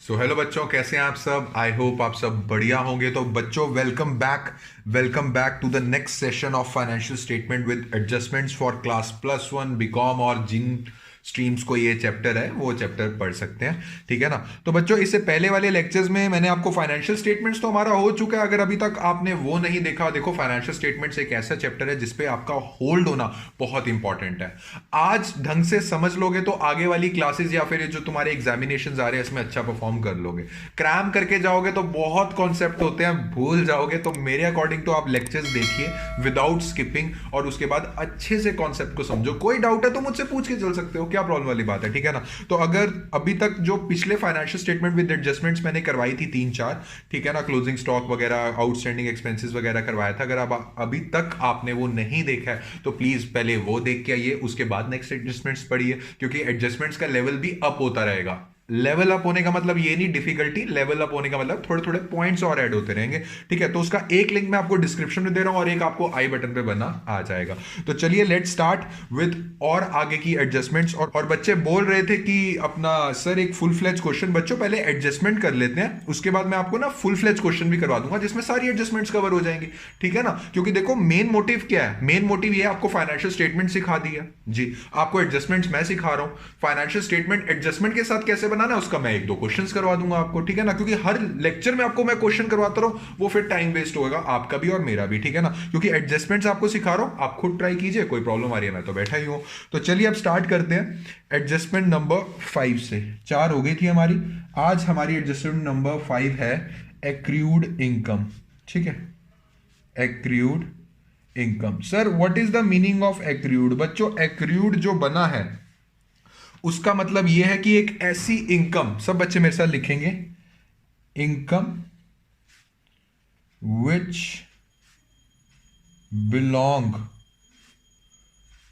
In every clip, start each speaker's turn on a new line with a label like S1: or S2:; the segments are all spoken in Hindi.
S1: सो हेलो बच्चों, कैसे हैं आप सब? आई होप आप सब बढ़िया होंगे। तो बच्चों, welcome back to the next session of financial statement with adjustments for class +1 B Com. और जिन स्ट्रीम्स को ये चैप्टर है वो चैप्टर पढ़ सकते हैं, ठीक है ना। तो बच्चों, इससे पहले वाले लेक्चर्स में मैंने आपको फाइनेंशियल स्टेटमेंट्स तो हमारा हो चुका है। अगर अभी तक आपने वो नहीं देखा, देखो फाइनेंशियल स्टेटमेंट्स एक ऐसा चैप्टर है जिसपे आपका होल्ड होना बहुत इंपॉर्टेंट है। आज ढंग से समझ लोगे तो आगे वाली क्लासेस या फिर जो तुम्हारे एग्जामिनेशन आ रहे हैं इसमें अच्छा परफॉर्म कर लोगे। क्रैम करके जाओगे तो बहुत कॉन्सेप्ट होते हैं, भूल जाओगे। तो मेरे अकॉर्डिंग तो आप लेक्चर्स देखिए विदाउट स्किपिंग और उसके बाद अच्छे से कॉन्सेप्ट को समझो। कोई डाउट है तो मुझसे पूछ के चल सकते हो, क्या प्रॉब्लम वाली बात है, ठीक है ना। तो अगर अभी तक जो पिछले फाइनेंशियल स्टेटमेंट विद एडजस्टमेंट्स मैंने करवाई थी 3-4, ठीक है ना, क्लोजिंग स्टॉक वगैरह, आउटस्टैंडिंग एक्सपेंसेस वगैरह करवाया था, अगर आप अभी तक आपने वो नहीं देखा है तो प्लीज पहले वो देख के आइए, उसके बाद नेक्स्ट एडजस्टमेंट्स पढ़िए, क्योंकि एडजस्टमेंट्स का लेवल भी अप होता रहेगा। लेवल अप होने का मतलब ये नहीं डिफिकल्टी, लेवल अप होने का मतलब थोड़े थोड़े पॉइंट्स और ऐड होते रहेंगे, ठीक है। तो उसका एक लिंक मैं आपको डिस्क्रिप्शन में दे रहा हूं और एक आपको आई बटन पे बना आ जाएगा। तो चलिए लेट स्टार्ट विद और आगे की एडजस्टमेंट्स। और बच्चे बोल रहे थे कि अपना सर एक फुल फ्लेज क्वेश्चन, बच्चों पहले एडजस्टमेंट कर लेते हैं, उसके बाद मैं आपको ना फुल फ्लेज क्वेश्चन भी करवा दूंगा जिसमें सारी एडजस्टमेंट्स कवर हो जाएंगी, ठीक है ना। क्योंकि देखो मेन मोटिव क्या है, मेन मोटिव ये आपको फाइनेंशियल स्टेटमेंट सिखा दिया जी, आपको एडजस्टमेंट्स मैं सिखा रहा हूं। फाइनेंशियल स्टेटमेंट एडजस्टमेंट के साथ कैसे बनाना है उसका मैं एक दो क्वेश्चंस करवा दूंगा आपको, ठीक है ना। क्योंकि हर लेक्चर में आपको मैं क्वेश्चन करवाता रहूं वो फिर टाइम वेस्ट होगा आपका भी और मेरा भी, ठीक है ना। क्योंकि एडजस्टमेंट्स आपको सिखा रहा हूं, आप खुद ट्राई कीजिए, कोई प्रॉब्लम आ रही है मैं तो बैठा ही हूं। तो चलिए अब स्टार्ट करते हैं एडजस्टमेंट नंबर 5 से। 4 हो गई थी हमारी, आज हमारी एडजस्टमेंट नंबर 5 है एक्रूड इनकम, ठीक है। Accrued income. Sir what is the meaning of accrued? बच्चों एक्रूड जो बना है उसका मतलब यह है कि एक ऐसी इनकम, सब बच्चे मेरे साथ लिखेंगे, income which belong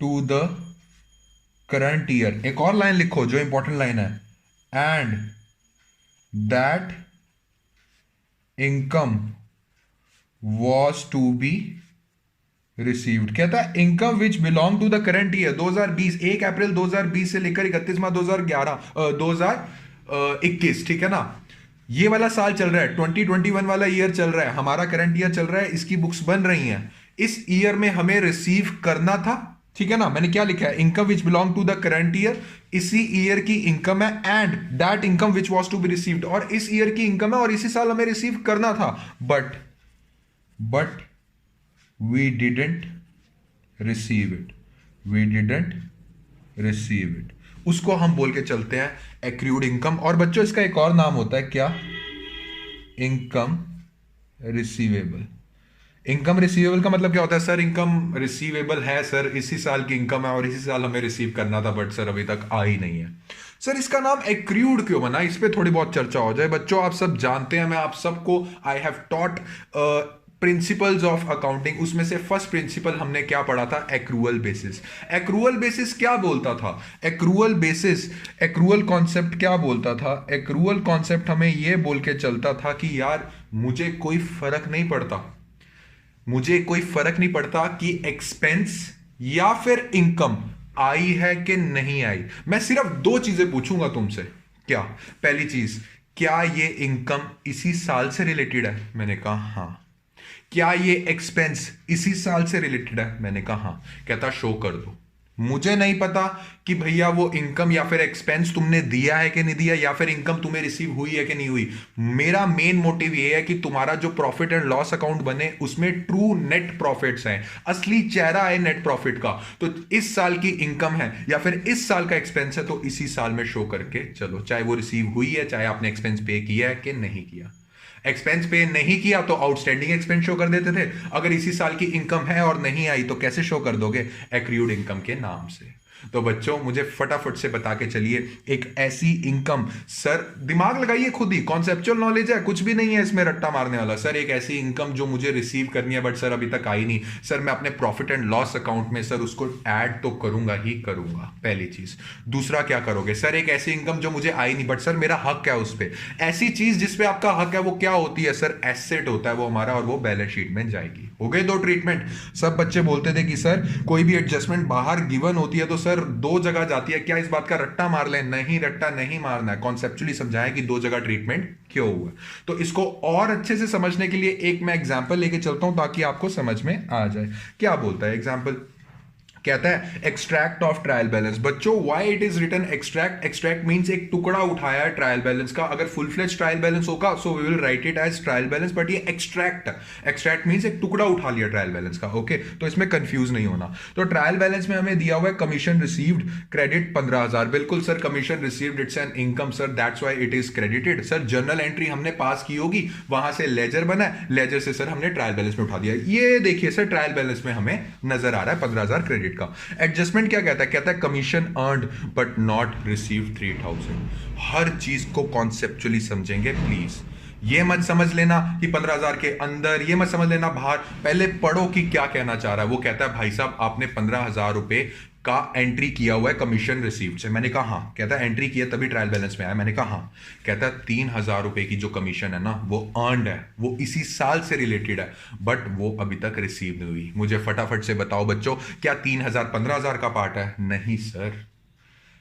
S1: to the current year. एक और लाइन लिखो जो इंपॉर्टेंट लाइन है, and that income was to be received. कहता है income which belong to the current year 2020, 1 अप्रैल 2020 से लेकर 31 मार्च 2021, ठीक है ना। ये वाला साल चल रहा है, 2021 वाला ईयर चल रहा है, हमारा करंट ईयर चल रहा है, इसकी बुक्स बन रही हैं। इस ईयर में हमें रिसीव करना था, ठीक है ना। मैंने क्या लिखा है, income which belong to the current year, इसी ईयर की इनकम है, and that income which was to be received, और इस ईयर की इनकम है और इसी साल हमें रिसीव करना था, but we didn't receive it, we didn't receive it। उसको हम बोल के चलते हैं एक्रूड इनकम। और बच्चों इसका एक और नाम होता है क्या, इनकम रिसीवेबल। इनकम रिसीवेबल का मतलब क्या होता है? सर इनकम रिसीवेबल है सर, इसी साल की इनकम है और इसी साल हमें रिसीव करना था, बट सर अभी तक आ ही नहीं है। सर इसका नाम एक्रूड क्यों बना, इस पे थोड़ी बहुत चर्चा हो जाए। बच्चों आप सब जानते हैं, मैं आप सबको I have taught principles of accounting, उसमें से फर्स्ट प्रिंसिपल हमने क्या पढ़ा था, एक्रूअल बेसिस। एक्रूअल बेसिस क्या बोलता था? एक्रूअल बेसिस, एक्रूअल कॉन्सेप्ट क्या बोलता था? एक्रूअल कॉन्सेप्ट हमें यह बोल के चलता था कि यार मुझे कोई फर्क नहीं पड़ता, मुझे कोई फर्क नहीं पड़ता कि एक्सपेंस या फिर इनकम आई है कि नहीं आई, मैं सिर्फ 2 चीजें पूछूंगा तुमसे। क्या? पहली चीज, क्या ये इनकम इसी साल से रिलेटेड है? मैंने कहा हाँ। क्या ये एक्सपेंस इसी साल से रिलेटेड है? मैंने कहा हाँ। कहता शो कर दो। मुझे नहीं पता कि भैया वो इनकम या फिर एक्सपेंस तुमने दिया है कि नहीं दिया, या फिर इनकम तुम्हें रिसीव हुई है कि नहीं हुई। मेरा मेन मोटिव ये है कि तुम्हारा जो प्रॉफिट एंड लॉस अकाउंट बने उसमें ट्रू नेट प्रॉफिट्स हैं, असली चेहरा है नेट प्रॉफिट का। तो इस साल की इनकम है या फिर इस साल का एक्सपेंस है तो इसी साल में शो करके चलो, चाहे वो रिसीव हुई है, चाहे आपने एक्सपेंस पे किया है कि नहीं किया। एक्सपेंस पे नहीं किया तो आउटस्टैंडिंग एक्सपेंस शो कर देते थे, अगर इसी साल की इनकम है और नहीं आई तो कैसे शो कर दोगे? एक्रूड इनकम के नाम से। तो बच्चों मुझे फटाफट से बता के चलिए एक ऐसी इनकम, सर दिमाग लगाइए खुद ही, कॉन्सेप्चुअल नॉलेज है, कुछ भी नहीं है इसमें रट्टा मारने वाला। सर एक ऐसी इनकम जो मुझे रिसीव करनी है बट सर अभी तक आई नहीं, सर मैं अपने प्रॉफिट एंड लॉस अकाउंट में सर उसको ऐड तो करूंगा ही करूंगा, पहली चीज। दूसरा क्या करोगे? सर एक ऐसी इनकम जो मुझे आई नहीं बट सर मेरा हक है उस पर। ऐसी चीज जिसपे आपका हक है वो क्या होती है? सर एसेट होता है वो हमारा, और वो बैलेंस शीट में जाएगी। हो गए दो ट्रीटमेंट। सब बच्चे बोलते थे कि सर कोई भी एडजस्टमेंट बाहर गिवन होती है तो सर दो जगह जाती है, क्या इस बात का रट्टा मार लें? नहीं, रट्टा नहीं मारना है, कॉन्सेप्चुअली समझाया कि दो जगह ट्रीटमेंट क्यों हुआ। तो इसको और अच्छे से समझने के लिए एक मैं एग्जाम्पल लेके चलता हूं ताकि आपको समझ में आ जाए। क्या बोलता है एग्जाम्पल? कहता है एक्सट्रैक्ट ऑफ ट्रायल बैलेंस। बच्चों why it is written extract? Extract means एक टुकड़ा उठाया है ट्रायल बैलेंस का। अगर फुल फ्लेज ट्रायल बैलेंस होगा so we will write it as trial balance, but ये एक्सट्रैक्ट मींस एक टुकड़ा उठा लिया ट्रायल बैलेंस का। ओके, तो इसमें कंफ्यूज नहीं होना। तो ट्रायल बैलेंस में हमें दिया हुआ है कमीशन रिसीव्ड क्रेडिट 15,000। बिल्कुल sir, commission received it's an income sir, that's why it is credited. Sir journal entry हमने पास की होगी, वहां से लेजर बना, लेजर से सर हमने ट्रायल बैलेंस में उठा दिया। ये देखिए सर ट्रायल बैलेंस में हमें नजर आ रहा है 15,000 क्रेडिट का। एडजस्टमेंट क्या कहता है? कहता है commission earned but not receive 3,000। हर चीज को कॉन्सेप्चुअली समझेंगे प्लीज। ये मत समझ लेना कि 15,000 के अंदर, ये मत समझ लेना बाहर। पहले पढ़ो कि क्या कहना चाह रहा है। वो कहता है भाई साहब आपने 15,000 रुपए का एंट्री किया हुआ है कमीशन रिसीव्ड से। मैंने कहा हाँ। कहता है एंट्री किया तभी ट्रायल बैलेंस में आया। मैंने कहा हाँ। कहता है 3,000 रुपए की जो कमीशन है ना वो अर्नड है, वो इसी साल से रिलेटेड है, बट वो अभी तक रिसीव नहीं हुई। मुझे फटाफट से बताओ बच्चों, क्या 3,000 15,000 का पार्ट है? नहीं सर।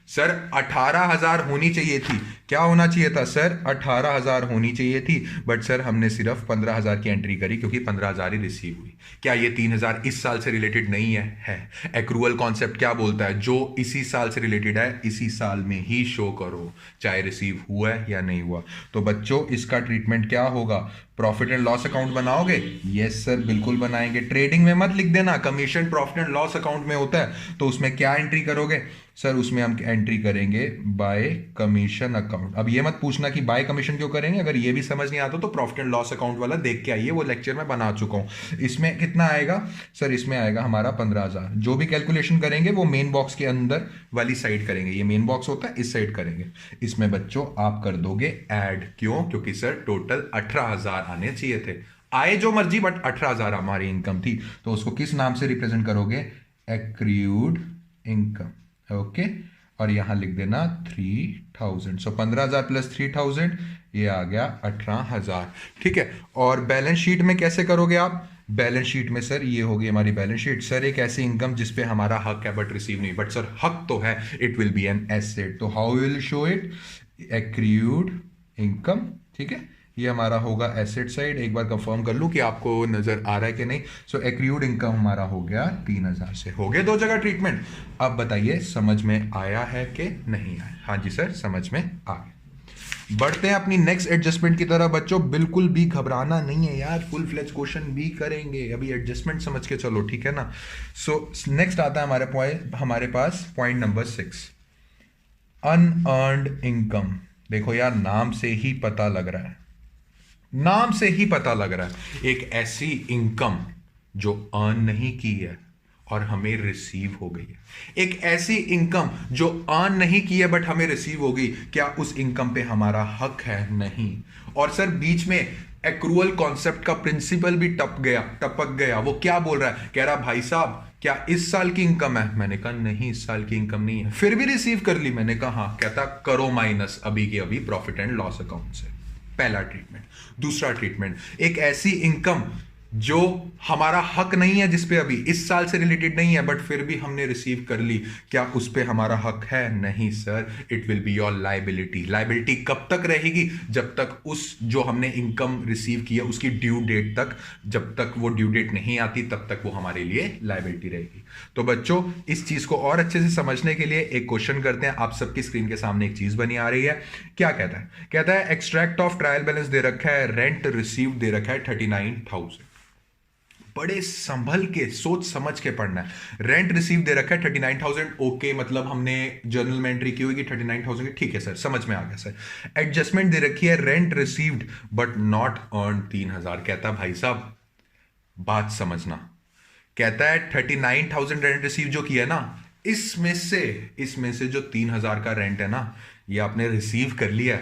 S1: सर 18,000 होनी चाहिए थी। क्या होना चाहिए था सर? 18,000 होनी चाहिए थी, बट सर हमने सिर्फ 15,000 की एंट्री करी क्योंकि 15,000 ही रिसीव हुई। क्या ये 3,000 इस साल से रिलेटेड नहीं है? है। एक्रूअल कॉन्सेप्ट क्या बोलता है? जो इसी साल से रिलेटेड है इसी साल में ही शो करो, चाहे रिसीव हुआ है या नहीं हुआ। तो बच्चों इसका ट्रीटमेंट क्या होगा? प्रॉफिट एंड लॉस अकाउंट बनाओगे? यस सर बिल्कुल बनाएंगे। ट्रेडिंग में मत लिख देना commission profit and loss account में होता है, तो उसमें क्या एंट्री करोगे? सर उसमें हम एंट्री करेंगे बाय कमीशन अकाउंट। अब ये मत पूछना कि बाय कमीशन क्यों करेंगे, अगर ये भी समझ नहीं आता तो प्रॉफिट एंड लॉस अकाउंट वाला देख के आइए, वो लेक्चर में बना चुका हूं। इसमें कितना आएगा सर? इसमें आएगा हमारा 15,000। जो भी कैलकुलेशन करेंगे वो मेन बॉक्स के अंदर वाली साइड करेंगे। ये मेन बॉक्स होता है, इस साइड करेंगे। इसमें बच्चों आप कर दोगे ऐड। क्यों? क्योंकि सर टोटल 18,000 आने चाहिए थे, आए जो मर्जी, बट 18,000 हमारी इनकम थी। तो उसको किस नाम से रिप्रेजेंट करोगे? Accrued income. ओके, और यहां लिख देना 3,000। सो 15,000 प्लस 3,000 ये आ गया 18,000। ठीक है। और बैलेंस शीट में कैसे करोगे आप? बैलेंस शीट में सर ये होगी हमारी बैलेंस शीट। सर एक ऐसी इनकम जिसपे हमारा हक है बट रिसीव नहीं, बट सर हक तो है, it will be an asset. तो how will show it? Accrued income. ठीक है, ये हमारा होगा एसेट साइड। एक बार कंफर्म कर लूं कि आपको नजर आ रहा है कि नहीं। सो एक्रूड इनकम हमारा हो गया 3,000 से। हो गए दो जगह ट्रीटमेंट। अब बताइए समझ में आया है कि नहीं आया? हाँ जी सर समझ में आ गया। बढ़ते हैं अपनी नेक्स्ट एडजस्टमेंट की तरफ। बच्चों बिल्कुल भी घबराना नहीं है यार, फुल फ्लेज क्वेश्चन भी करेंगे, अभी एडजस्टमेंट समझ के चलो, ठीक है ना। सो नेक्स्ट आता है हमारे पास पॉइंट नंबर 6, अनअर्न्ड इनकम। देखो यार नाम से ही पता लग रहा है, नाम से ही पता लग रहा है एक ऐसी इनकम जो अर्न नहीं की है और हमें रिसीव हो गई है। एक ऐसी इनकम जो अर्न नहीं की है बट हमें रिसीव हो गई। क्या उस इनकम पे हमारा हक है? नहीं। और सर बीच में एक्रूअल कॉन्सेप्ट का प्रिंसिपल भी टपक गया। वो क्या बोल रहा है? कह रहा भाई साहब क्या इस साल की इनकम है? मैंने कहा नहीं इस साल की इनकम नहीं है। फिर भी रिसीव कर ली? मैंने कहा हाँ। कहता करो माइनस अभी के अभी प्रॉफिट एंड लॉस अकाउंट से। पहला ट्रीटमेंट। दूसरा ट्रीटमेंट, एक ऐसी इनकम जो हमारा हक नहीं है, जिसपे अभी इस साल से रिलेटेड नहीं है बट फिर भी हमने रिसीव कर ली। क्या उस पे हमारा हक है? नहीं sir, it will be your liability. Liability कब तक रहेगी? जब तक उस जो हमने इनकम रिसीव की है उसकी ड्यू डेट तक, जब तक वो ड्यू डेट नहीं आती तब तक वो हमारे लिए लाइबिलिटी रहेगी। तो बच्चों इस चीज को और अच्छे से समझने के लिए एक क्वेश्चन करते हैं। आप सबकी स्क्रीन के सामने एक चीज बनी आ रही है। क्या कहता है? कहता है एक्सट्रैक्ट ऑफ ट्रायल बैलेंस दे रखा है, रेंट रिसीव दे रखा है 39,000। बड़े संभल के सोच समझ के पढ़ना है। रेंट रिसीव दे रखा है 39,000। ओके, मतलब हमने जर्नल में एंट्री की होगी 39,000 की। ठीक है सर, समझ में आ गया सर। एडजस्टमेंट दे रखी है rent received but not earn 3,000। कहता भाई साहब बात समझना। कहता है 39,000 रेंट रिसीव जो किया ना, इसमें से जो 3,000 का रेंट है ना ये आपने रिसीव कर लिया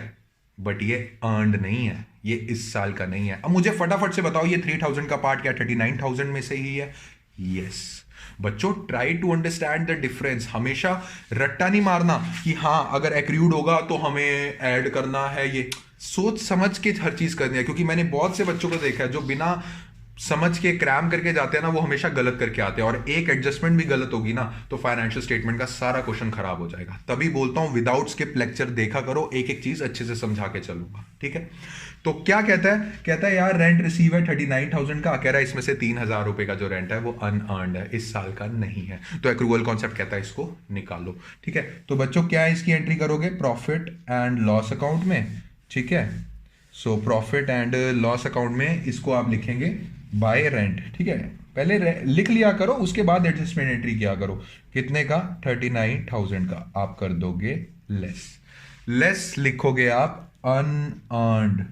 S1: बट ये अर्नड नहीं है, ये इस साल का नहीं है। अब मुझे फटाफट से बताओ ये 3,000 का पार्ट क्या 39,000 में से ही है? यस। बच्चों try to understand the difference. हमेशा रट्टा नहीं मारना कि हाँ अगर एक्रूड होगा तो हमें ऐड करना है। ये सोच समझ के हर चीज करनी है, क्योंकि मैंने बहुत से बच्चों को देखा है जो बिना समझ के क्रैम करके जाते हैं ना, वो हमेशा गलत करके आते हैं, और एक एडजस्टमेंट भी गलत होगी ना तो फाइनेंशियल स्टेटमेंट का सारा क्वेश्चन खराब हो जाएगा। तभी बोलता हूं विदाउट स्किप लेक्चर देखा करो, एक एक चीज अच्छे से समझा के चलूंगा, ठीक है। तो क्या कहता है यार रेंट रिसीव है 39,000 का, कह रहा है इसमें से 3,000 रुपए का जो रेंट है वो अनअर्न्ड है, इस साल का नहीं है, तो एक्रूवल कॉन्सेप्ट कहता है इसको निकालो, ठीक है। तो बच्चों क्या इसकी एंट्री करोगे, प्रॉफिट एंड लॉस अकाउंट में, ठीक है। So profit and loss account में इसको आप लिखेंगे बाय रेंट, ठीक है। पहले लिख लिया करो, उसके बाद एडजस्टमेंट एंट्री किया करो। कितने का, 39,000 का। आप कर दोगे लेस लिखोगे आप अनअर्न्ड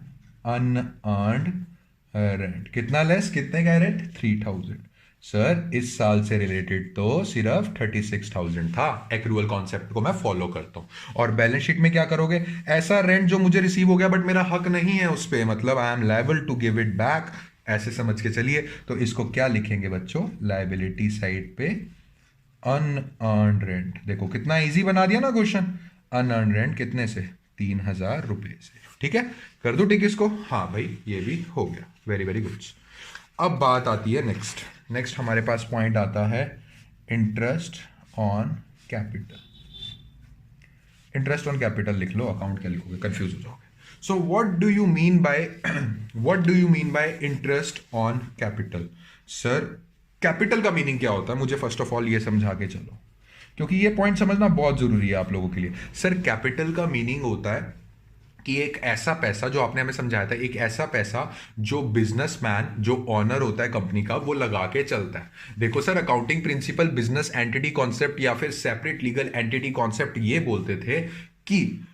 S1: रेंट। कितना लेस, कितने का रेंट, 3,000। सर इस साल से रिलेटेड तो सिर्फ 36,000 था, एक्रूअल कॉन्सेप्ट को मैं फॉलो करता हूं। और बैलेंस शीट में क्या करोगे, ऐसा रेंट जो मुझे रिसीव हो गया बट मेरा हक नहीं है उस पर, मतलब I am liable to give it back, ऐसे समझ के चलिए। तो इसको क्या लिखेंगे बच्चों, लायबिलिटी साइड पे अनअर्न्ड रेंट। देखो कितना इजी बना दिया ना क्वेश्चन। अनअर्न्ड रेंट कितने से, 3,000 रुपए से, ठीक है। कर दो टिक इसको, हाँ भाई ये भी हो गया, वेरी वेरी गुड। अब बात आती है नेक्स्ट हमारे पास पॉइंट आता है interest on capital. Interest on capital लिख लो, अकाउंट क्या लिखोगे कंफ्यूज हो जाओगे। So what do you mean by interest on capital. Sir capital का मीनिंग क्या होता है, मुझे फर्स्ट ऑफ ऑल ये समझा के चलो, क्योंकि ये पॉइंट समझना बहुत जरूरी है आप लोगों के लिए। सर कैपिटल का मीनिंग होता है कि एक ऐसा पैसा, जो आपने हमें समझाया था, एक ऐसा पैसा जो बिजनेसमैन, जो ऑनर होता है कंपनी का, वो लगा के चलता है। देखो sir accounting principle business entity concept या फिर सेपरेट लीगल एंटिटी कॉन्सेप्ट ये बोलते थे कि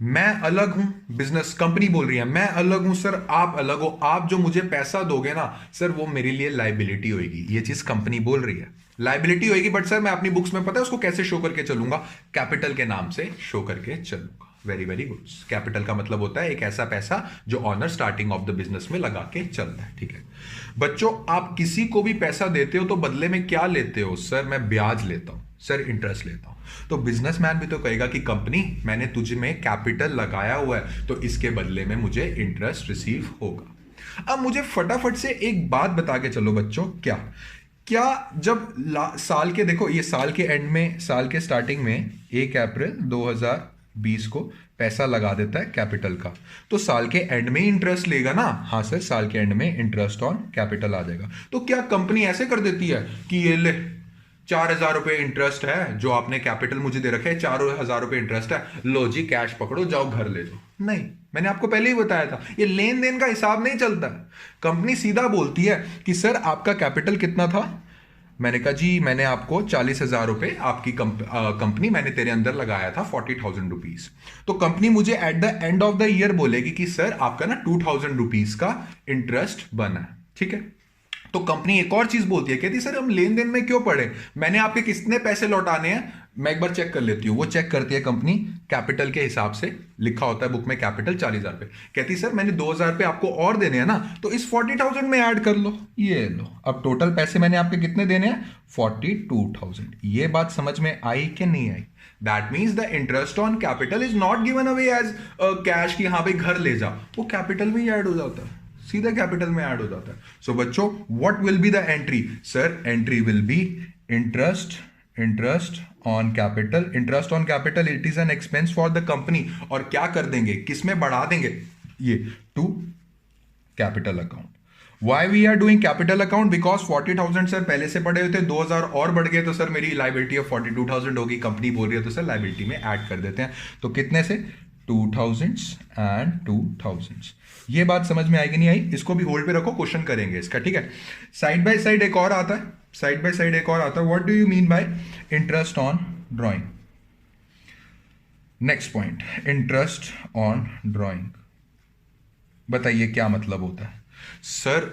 S1: मैं अलग हूं, बिजनेस कंपनी बोल रही है मैं अलग हूं सर, आप अलग हो, आप जो मुझे पैसा दोगे ना सर वो मेरे लिए लाइबिलिटी होगी, ये चीज कंपनी बोल रही है, लाइबिलिटी होगी। बट सर मैं अपनी बुक्स में पता है उसको कैसे शो करके चलूंगा, कैपिटल के नाम से शो करके चलूंगा। Very very good. कैपिटल का मतलब होता है एक ऐसा पैसा जो owner starting of the business में लगा के चलता है, ठीक है। बच्चों आप किसी को भी पैसा देते हो तो बदले में क्या लेते हो, सर मैं ब्याज लेता हूं, सर इंटरेस्ट लेता हूं। तो बिजनेसमैन भी तो कहेगा कि कंपनी मैंने तुझे में कैपिटल लगाया हुआ है तो इसके बदले में मुझे इंटरेस्ट रिसीव होगा। अब मुझे फटाफट से एक बात बता के चलो बच्चों, क्या जब साल के, देखो ये साल के एंड में, साल के स्टार्टिंग में 1 अप्रैल 2020 को पैसा लगा देता है कैपिटल का, तो साल के एंड में इंटरेस्ट लेगा ना। हाँ सर साल के एंड में इंटरेस्ट ऑन कैपिटल आ जाएगा। तो क्या कंपनी ऐसे कर देती है कि ये ले 4,000 रुपए इंटरेस्ट है जो आपने कैपिटल मुझे दे रखे है, 4,000 रुपए इंटरेस्ट है, लो जी कैश पकड़ो जाओ घर ले जाओ। नहीं, मैंने आपको पहले ही बताया था ये लेन देन का हिसाब नहीं चलता। कंपनी सीधा बोलती है कि सर आपका कैपिटल कितना था, मैंने कहा जी मैंने आपको 40,000 रुपए, आपकी कंपनी मैंने तेरे अंदर लगाया था 40,000 रुपीज। तो कंपनी मुझे at the end of the year बोलेगी कि सर आपका ना 2,000 रुपीज का इंटरेस्ट बना है, ठीक है। तो कंपनी एक और चीज बोलती है, कहती सर हम लेन देन में क्यों पड़े, मैंने आपके कितने पैसे लौटाने हैं, मैं एक बार चेक कर लेती हूँ। वो चेक करती है कंपनी कैपिटल के हिसाब से, लिखा होता है बुक में कैपिटल 40,000 रुपए, कहती सर मैंने 2,000 रुपए आपको और देने हैं ना, तो इस 40,000 में ऐड कर लो, ये लो अब टोटल पैसे मैंने आपके कितने देने हैं 42,000। ये बात समझ में आई कि नहीं आई। That means the interest on capital is not given away as cash की हाँ भाई घर ले जा, वो कैपिटल में ही ऐड हो जाता है, सीधा कैपिटल में ऐड हो जाता है। सो बच्चों what will be the entry, sir entry will be interest on capital. Interest on capital it is an expense for the company, और क्या कर देंगे, किसमें बढ़ा देंगे, ये to capital account. Why we are doing capital account, because 40,000 sir पहले से पड़े हुए थे, 2,000 और बढ़ गए तो सर मेरी लाइबिलिटी ऑफ 42,000 होगी, कंपनी बोल रही है तो सर लाइबिलिटी में ऐड कर देते हैं। तो कितने से 2,000 एंड 2,000। ये बात समझ में आएगी नहीं आई, इसको भी होल्ड पे रखो, क्वेश्चन करेंगे इसका, ठीक है। साइड बाय साइड एक और आता है, साइड बाय साइड एक और आता है, what do you mean by interest on drawing. Next point, interest on drawing, बताइए क्या मतलब होता है। सर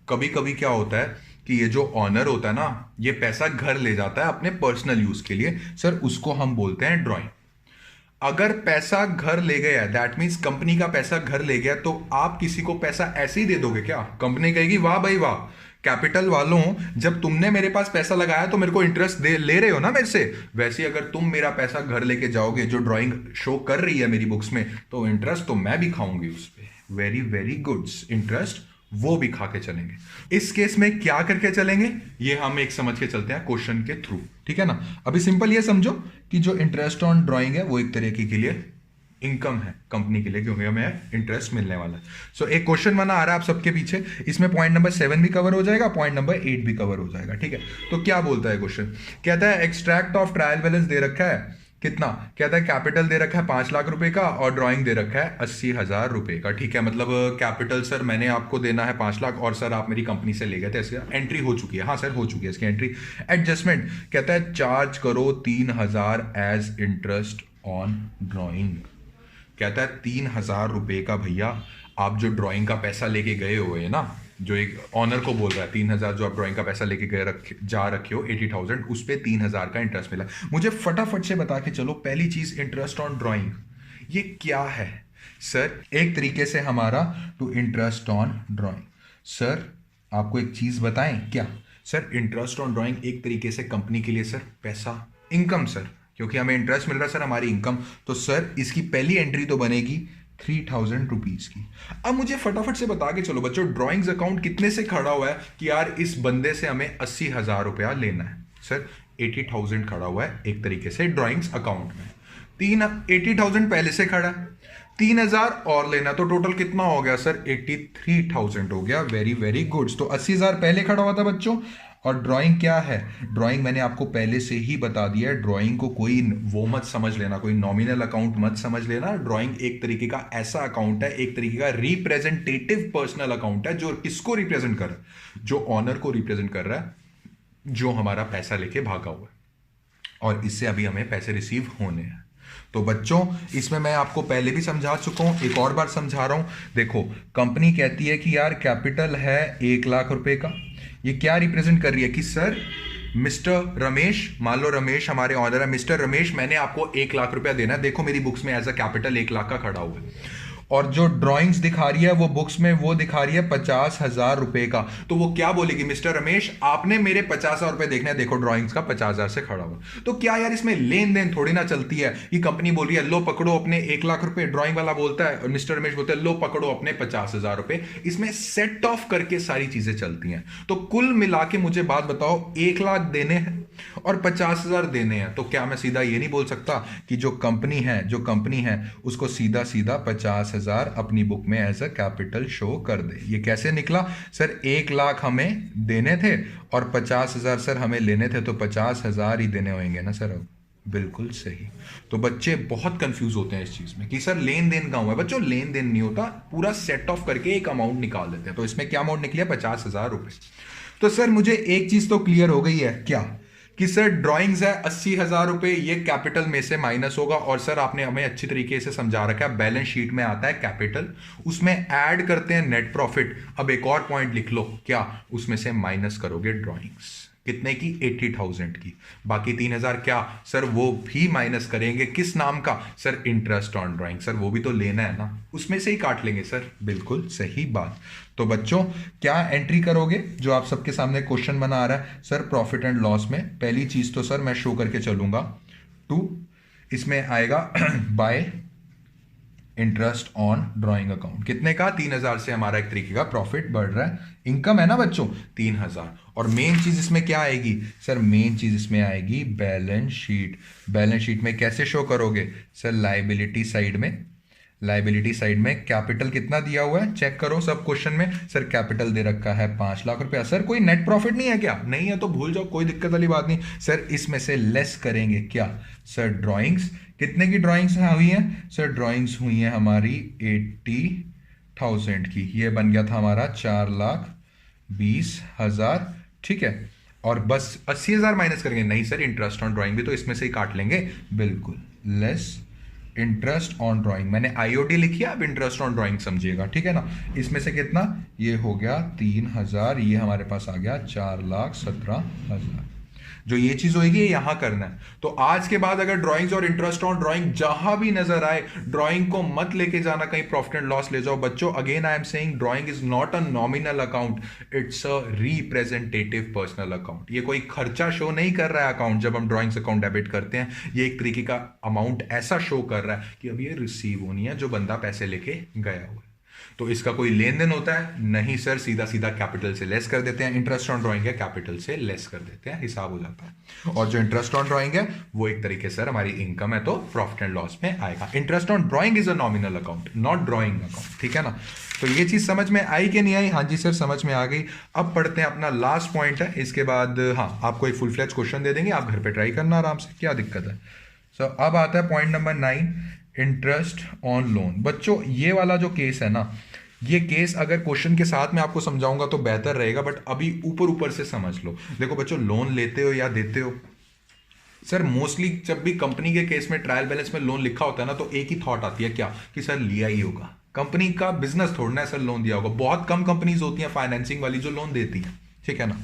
S1: कभी कभी क्या होता है कि ये जो ऑनर होता है ना, ये पैसा घर ले जाता है अपने पर्सनल यूज के लिए, सर उसको हम बोलते हैं ड्राइंग। अगर पैसा घर ले गया, दैट मीन्स कंपनी का पैसा घर ले गया, तो आप किसी को पैसा ऐसे ही दे दोगे क्या, कंपनी कहेगी वाह भाई वाह, कैपिटल वालों जब तुमने मेरे पास पैसा लगाया तो मेरे को इंटरेस्ट ले रहे हो ना मेरे से, वैसे अगर तुम मेरा पैसा घर लेके जाओगे जो ड्राइंग शो कर रही है मेरी बुक्स में, तो इंटरेस्ट तो मैं भी खाऊंगी उस पर। वेरी वेरी गुड, इंटरेस्ट वो भी खा के चलेंगे। इस केस में क्या करके चलेंगे ये हम एक समझ के चलते हैं क्वेश्चन के थ्रू, ठीक है ना। अभी सिंपल ये समझो कि जो इंटरेस्ट ऑन ड्राइंग है वो एक तरीके के लिए इनकम है कंपनी के लिए, क्योंकि हमें इंटरेस्ट मिलने वाला है। सो एक क्वेश्चन बना आ रहा है आप सबके पीछे, इसमें पॉइंट नंबर 7 भी कवर हो जाएगा, पॉइंट नंबर 8 भी कवर हो जाएगा, ठीक है। तो क्या बोलता है क्वेश्चन, कहता है एक्सट्रैक्ट ऑफ ट्रायल बैलेंस दे रखा है कितना, कहता है कैपिटल दे रखा है 5 लाख रुपए का और ड्राइंग दे रखा है 80,000 रुपए का, ठीक है। मतलब कैपिटल सर मैंने आपको देना है 5 लाख और सर आप मेरी कंपनी से ले गए थे, इसकी एंट्री हो चुकी है, हाँ सर हो चुकी है इसकी एंट्री। एडजस्टमेंट कहता है चार्ज करो 3,000 एज इंटरेस्ट ऑन ड्राइंग, कहता है 3,000 रुपए का भैया आप जो ड्राइंग का पैसा लेके गए हुए हैं ना, जो एक ऑनर को बोल रहा है 3,000 जो आप ड्राइंग का पैसा लेके गए जा रखे हो 80,000, उस पर 3,000 का इंटरेस्ट मिला। मुझे फटाफट से बता के चलो पहली चीज इंटरेस्ट ऑन ड्राइंग ये क्या है सर। एक तरीके से हमारा to interest on drawing, sir आपको एक चीज बताएं क्या सर, इंटरेस्ट ऑन ड्राइंग एक तरीके से कंपनी के लिए सर पैसा, इनकम सर, क्योंकि हमें इंटरेस्ट मिल रहा है सर हमारी इनकम, तो सर इसकी पहली एंट्री तो बनेगी 3,000 रुपीज की। अब मुझे फटाफट से बता के चलो बच्चों ड्राइंग्स अकाउंट कितने से खड़ा हुआ है कि यार इस बंदे से हमें 80,000 रुपया लेना है, सर 80,000 खड़ा हुआ है एक तरीके से ड्राइंग्स अकाउंट में, 80,000 पहले से खड़ा है, 3,000 और लेना, तो टोटल कितना हो गया सर 83,000 हो गया। Very very good. तो 80,000 पहले खड़ा हुआ था बच्चों, और ड्राइंग क्या है, ड्राइंग मैंने आपको पहले से ही बता दिया है, ड्राइंग को कोई वो मत समझ लेना, कोई नॉमिनल अकाउंट मत समझ लेना। ड्राइंग एक तरीके का ऐसा अकाउंट है, एक तरीके का रिप्रेजेंटेटिव पर्सनल अकाउंट है, जो किसको रिप्रेजेंट कर रहा है, जो ऑनर को रिप्रेजेंट कर रहा है, जो हमारा पैसा लेके भागा हुआ है और इससे अभी हमें पैसे रिसीव होने हैं। तो बच्चों इसमें मैं आपको पहले भी समझा चुका हूं, एक और बार समझा रहा हूं। देखो कंपनी कहती है कि यार कैपिटल है 1 लाख रुपए का, ये क्या रिप्रेजेंट कर रही है कि सर मिस्टर रमेश, मान लो रमेश हमारे ऑनर है, मिस्टर रमेश मैंने आपको 1 लाख रुपया देना है, देखो मेरी बुक्स में एज अ कैपिटल 1 लाख का खड़ा हुआ है, और जो ड्राइंग्स दिखा रही है वो बुक्स में वो दिखा रही है 50,000 रुपए का। तो वो क्या बोलेगी, मिस्टर रमेश आपने मेरे 50,000 रुपए देखने, देखो ड्राइंग्स का 50,000 से खड़ा हुआ। तो क्या यार इसमें लेन देन थोड़ी ना चलती है, ये कंपनी बोल रही है लो पकड़ो अपने 1 लाख रुपए, ड्राइंग वाला बोलता है और मिस्टर रमेश बोलते हैं लो पकड़ो अपने 50,000 रुपए, इसमें सेट ऑफ करके सारी चीजें चलती हैं। तो कुल मिला के मुझे बात बताओ 1 लाख देने हैं और 50,000 देने हैं, तो क्या मैं सीधा ये नहीं बोल सकता कि जो कंपनी है उसको सीधा सीधा 50,000 अपनी बुक में एज अ कैपिटल शो कर दे। ये कैसे निकला सर, 1 लाख हमें देने थे और 50,000 सर हमें लेने थे, तो 50,000 ही देने होंगे ना सर। अब बिल्कुल सही। तो बच्चे बहुत कंफ्यूज होते हैं इस चीज में कि सर लेन देन कहाँ हुआ है। बच्चों लेन देन नहीं होता, पूरा सेट ऑफ करके एक अमाउंट निकाल देते हैं। तो इसमें क्या अमाउंट निकली है, 50,000 रुपए। तो सर मुझे एक चीज तो क्लियर हो गई है क्या, कि सर ड्राइंग्स है 80,000 रुपए, ये कैपिटल में से माइनस होगा, और सर आपने हमें अच्छी तरीके से समझा रखा है बैलेंस शीट में आता है कैपिटल, उसमें ऐड करते हैं नेट प्रॉफिट। अब एक और पॉइंट लिख लो, क्या उसमें से माइनस करोगे ड्राइंग्स, कितने की 80,000 की, बाकी 3,000 क्या सर वो भी माइनस करेंगे, किस नाम का sir, interest on drawing, sir वो भी तो लेना है ना, उसमें से ही काट लेंगे सर। बिल्कुल सही बात। तो बच्चों क्या एंट्री करोगे, जो आप सबके सामने क्वेश्चन बना आ रहा है सर प्रॉफिट एंड लॉस में, पहली चीज तो सर मैं शो करके चलूंगा टू, इसमें आएगा bye interest on drawing account, कितने का 3,000 से हमारा एक तरीके का प्रॉफिट बढ़ रहा है, इनकम है ना बच्चों 3,000। और मेन चीज इसमें क्या आएगी सर, मेन चीज इसमें आएगी बैलेंस शीट। बैलेंस शीट में कैसे शो करोगे सर, लायबिलिटी साइड में, लायबिलिटी साइड में कैपिटल कितना दिया हुआ है चेक करो सब क्वेश्चन में, सर कैपिटल दे रखा है 5 लाख रुपया। सर कोई नेट प्रॉफिट नहीं है क्या, नहीं है तो भूल जाओ, कोई दिक्कत वाली बात नहीं सर। इसमें से लेस करेंगे क्या सर, ड्राइंग्स, कितने की ड्राइंग्स हुई हैं सर, ड्राइंग्स हुई हैं हमारी 80,000 की, ये बन गया था हमारा 4,20,000, ठीक है। और बस 80,000 माइनस करेंगे, नहीं सर इंटरेस्ट ऑन ड्राइंग भी तो इसमें से ही काट लेंगे, बिल्कुल लेस इंटरेस्ट ऑन ड्राइंग, मैंने आईओडी लिखी है, अब इंटरेस्ट ऑन ड्राइंग समझिएगा, ठीक है ना। इसमें से कितना, ये हो गया 3,000, ये हमारे पास आ गया 4,17,000। जो ये चीज होगी यहां करना है। तो आज के बाद अगर ड्राइंग्स और इंटरेस्ट ऑन ड्राइंग जहां भी नजर आए, ड्राइंग को मत लेके जाना कहीं प्रॉफिट एंड लॉस ले जाओ बच्चों। Again I am saying drawing is not a nominal account, it's a representative personal account. ये कोई खर्चा शो नहीं कर रहा है अकाउंट, जब हम ड्राइंग्स अकाउंट डेबिट करते हैं ये एक तरीके का अमाउंट ऐसा शो कर रहा है कि अब ये रिसीव होनी है जो बंदा पैसे लेके गया हुआ है। तो इसका कोई लेन देन होता है नहीं सर, सीधा सीधा कैपिटल से लेस कर देते हैं। इंटरेस्ट ऑन ड्राइंग है, कैपिटल से लेस कर देते हैं, हिसाब हो जाता है। और जो इंटरेस्ट ऑन ड्राइंग है वो एक तरीके से हमारी इनकम है, तो प्रॉफिट एंड लॉस में आएगा। Interest on drawing is a nominal account, not drawing account, ठीक है ना। तो ये चीज समझ में आई कि नहीं आई? हाँ जी सर समझ में आ गई। अब पढ़ते हैं अपना लास्ट पॉइंट है, इसके बाद हाँ आपको एक फुल फ्लेज क्वेश्चन दे देंगे, आप घर पे ट्राई करना आराम से, क्या दिक्कत है। सो अब आता है point number 9, interest on loan. बच्चों ये वाला जो केस है ना, ये केस अगर क्वेश्चन के साथ में आपको समझाऊंगा तो बेहतर रहेगा, बट अभी ऊपर ऊपर से समझ लो। देखो बच्चों, लोन लेते हो या देते हो, सर मोस्टली जब भी कंपनी के केस में ट्रायल बैलेंस में लोन लिखा होता है ना, तो एक ही थॉट आती है, क्या कि सर लिया ही होगा, कंपनी का बिजनेस थोड़ना है सर लोन दिया होगा। बहुत कम कंपनीज होती हैं फाइनेंसिंग वाली जो लोन देती हैं, ठीक है ना।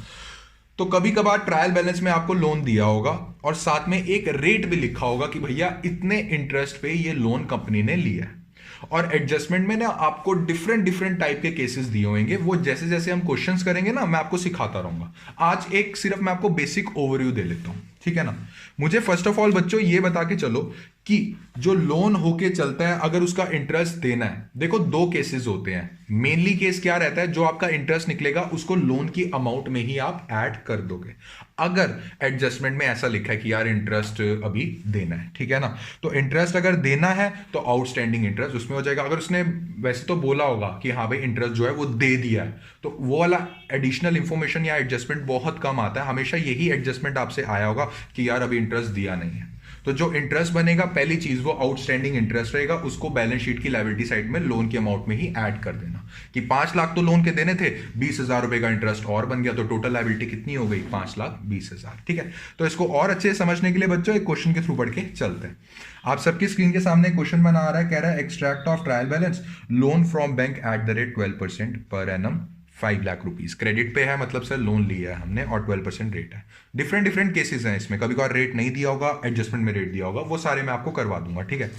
S1: तो कभी कभार ट्रायल बैलेंस में आपको लोन दिया होगा और साथ में एक रेट भी लिखा होगा कि भैया इतने इंटरेस्ट पे ये लोन कंपनी ने लिया है। और एडजस्टमेंट में ना आपको डिफरेंट डिफरेंट टाइप के केसेस दिए होंगे, वो जैसे जैसे हम क्वेश्चंस करेंगे ना मैं आपको सिखाता रहूंगा। आज एक सिर्फ मैं आपको बेसिक ओवरव्यू दे लेता हूं, ठीक है ना। मुझे फर्स्ट ऑफ ऑल बच्चों ये बता के चलो कि जो लोन होके चलता है अगर उसका इंटरेस्ट देना है, देखो दो केसेस होते हैं। मेनली केस क्या रहता है, जो आपका इंटरेस्ट निकलेगा उसको लोन की अमाउंट में ही आप ऐड कर दोगे। अगर एडजस्टमेंट में ऐसा लिखा है कि यार इंटरेस्ट अभी देना है, ठीक है ना, तो इंटरेस्ट अगर देना है तो आउटस्टैंडिंग इंटरेस्ट उसमें हो जाएगा। अगर उसने वैसे तो बोला होगा कि हाँ भाई इंटरेस्ट जो है वो दे दिया है, तो वो वाला एडिशनल इंफॉर्मेशन या एडजस्टमेंट बहुत कम आता है। हमेशा यही एडजस्टमेंट आपसे आया होगा कि यार अभी इंटरेस्ट दिया नहीं है। तो जो इंटरेस्ट बनेगा पहली चीज वो आउटस्टैंडिंग इंटरेस्ट रहेगा, उसको बैलेंस शीट की लायबिलिटी साइड में लोन के अमाउंट में ही ऐड कर देना। कि 5 लाख तो लोन के देने थे, 20,000 रुपए का इंटरेस्ट और बन गया, तो टोटल लायबिलिटी कितनी हो गई, 5,20,000, ठीक है। तो इसको और अच्छे से समझने के लिए बच्चों एक क्वेश्चन के थ्रू पढ़ के चलते हैं। आप सबकी स्क्रीन के सामने क्वेश्चन बना आ रहा है, कह रहा है extract of trial balance loan from bank at the rate 12% per annum 5 lakh rupees. Credit पे है मतलब सर लोन लिया है हमने और 12% रेट है। डिफरेंट डिफरेंट केसेस हैं इसमें, कभी कभार रेट नहीं दिया होगा, एडजस्टमेंट में रेट दिया होगा, वो सारे मैं आपको करवा दूंगा, ठीक है।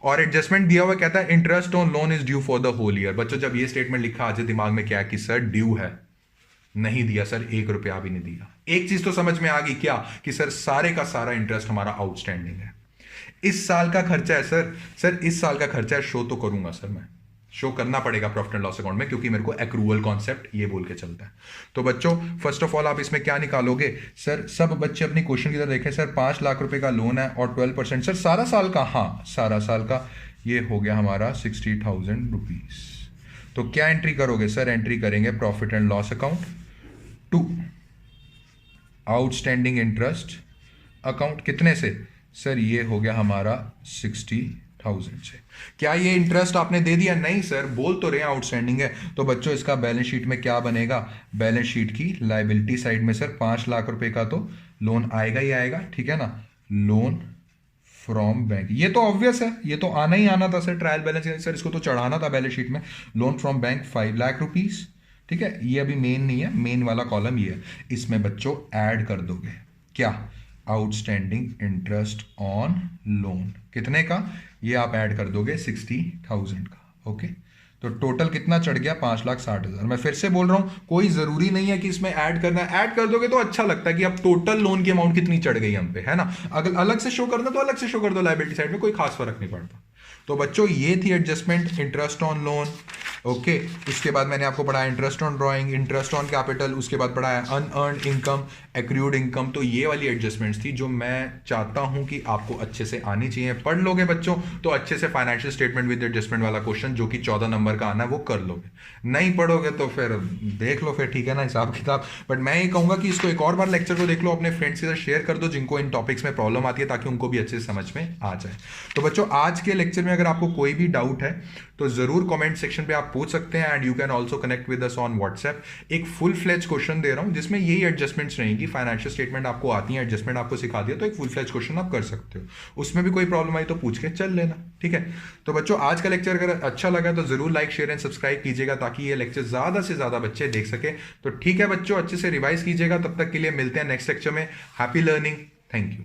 S1: और एडजस्टमेंट दिया हुआ कहता है interest on loan is due for the whole year. बच्चों जब ये स्टेटमेंट लिखा आज दिमाग में क्या है कि सर ड्यू है, नहीं दिया सर, 1 रुपया भी नहीं दिया। एक चीज तो समझ में आ गई, क्या कि सर सारे का सारा इंटरेस्ट हमारा आउटस्टैंडिंग है। इस साल का खर्चा है सर इस साल का खर्चा है, शो तो करूंगा सर, मैं शो करना पड़ेगा प्रॉफिट एंड लॉस अकाउंट में, क्योंकि मेरे को एक्रूअल कॉन्सेप्ट ये बोल के चलता है। तो बच्चों फर्स्ट ऑफ ऑल आप इसमें क्या निकालोगे, सर सब बच्चे अपनी क्वेश्चन की तरफ देखें। सर 5 लाख रुपए का लोन है और 12%, सर सारा साल का, हाँ सारा साल का, ये हो गया हमारा 60,000 रुपीज। तो क्या एंट्री करोगे सर, एंट्री करेंगे profit and loss account to outstanding interest account, कितने से सर, ये हो गया हमारा 60,000 से। क्या ये इंटरेस्ट आपने दे दिया, नहीं सर, बोल तो रहे हैं आउटस्टैंडिंग है। तो बच्चों इसका बैलेंस शीट में क्या बनेगा, बैलेंस शीट की लायबिलिटी साइड में सर 5 लाख रुपए का तो लोन आएगा ही आएगा, ठीक है ना। लोन फ्रॉम बैंक, ये तो ऑब्वियस है, ये तो आना ही आना था सर, ट्रायल बैलेंस सर इसको तो चढ़ाना था बैलेंस शीट में। Loan from bank 5 lakh rupees, ठीक है। ये अभी मेन नहीं है, मेन वाला कॉलम ये है, इसमें बच्चों ऐड कर दोगे क्या, आउटस्टैंडिंग इंटरेस्ट ऑन लोन, कितने का, ये आप ऐड कर दोगे 60,000 का, ओके। तो टोटल कितना चढ़ गया, 5,60,000। मैं फिर से बोल रहा हूं, कोई जरूरी नहीं है कि इसमें ऐड करना है, ऐड कर दोगे तो अच्छा लगता है कि अब टोटल लोन की अमाउंट कितनी चढ़ गई हम पे, है ना। अगर अलग से शो करना तो अलग से शो कर दो, लायबिलिटी साइड में कोई खास फर्क नहीं पड़ता। तो बच्चों ये थी adjustment, interest on loan, okay. उसके बाद मैंने आपको पढ़ाया interest on drawing, interest on capital, उसके बाद पढ़ाया अनअर्न्ड इनकम, एक्रूड इनकम। तो ये वाली एडजस्टमेंट्स थी जो मैं चाहता हूं कि आपको अच्छे से आनी चाहिए। पढ़ लोगे बच्चों तो अच्छे से फाइनेंशियल स्टेटमेंट विद एडजस्टमेंट वाला क्वेश्चन जो कि 14 नंबर का आना है वो कर लोगे। नहीं पढ़ोगे तो फिर देख लो, फिर ठीक है ना हिसाब किताब। बट मैं ये कहूंगा कि इसको एक और बार लेक्चर को देख लो, अपने फ्रेंड्स के साथ शेयर कर दो जिनको इन टॉपिक्स में प्रॉब्लम आती है, ताकि उनको भी अच्छे से समझ में आ जाए। तो बच्चों आज के लेक्चर में अगर आपको कोई भी डाउट है तो जरूर कमेंट सेक्शन पे आप पूछ सकते हैं, and you can also connect with us on WhatsApp. एक फुल फ्लेज क्वेश्चन दे रहा हूं जिसमें यही एडजस्टमेंट्स रहेंगी, फाइनेंशियल स्टेटमेंट आपको आती है, एडजस्टमेंट आपको सिखा दिया, तो एक फुल फ्लेज क्वेश्चन आप कर सकते हो। उसमें भी कोई प्रॉब्लम आई तो पूछ के चल लेना, ठीक है। तो बच्चों आज का लेक्चर अगर अच्छा लगा तो जरूर लाइक शेयर एंड सब्सक्राइब कीजिएगा, ताकि ये लेक्चर ज्यादा से ज्यादा बच्चे देख सके। तो ठीक है बच्चों, अच्छे से रिवाइज कीजिएगा, तब तक के लिए मिलते हैं नेक्स्ट लेक्चर में। Happy learning, thank you.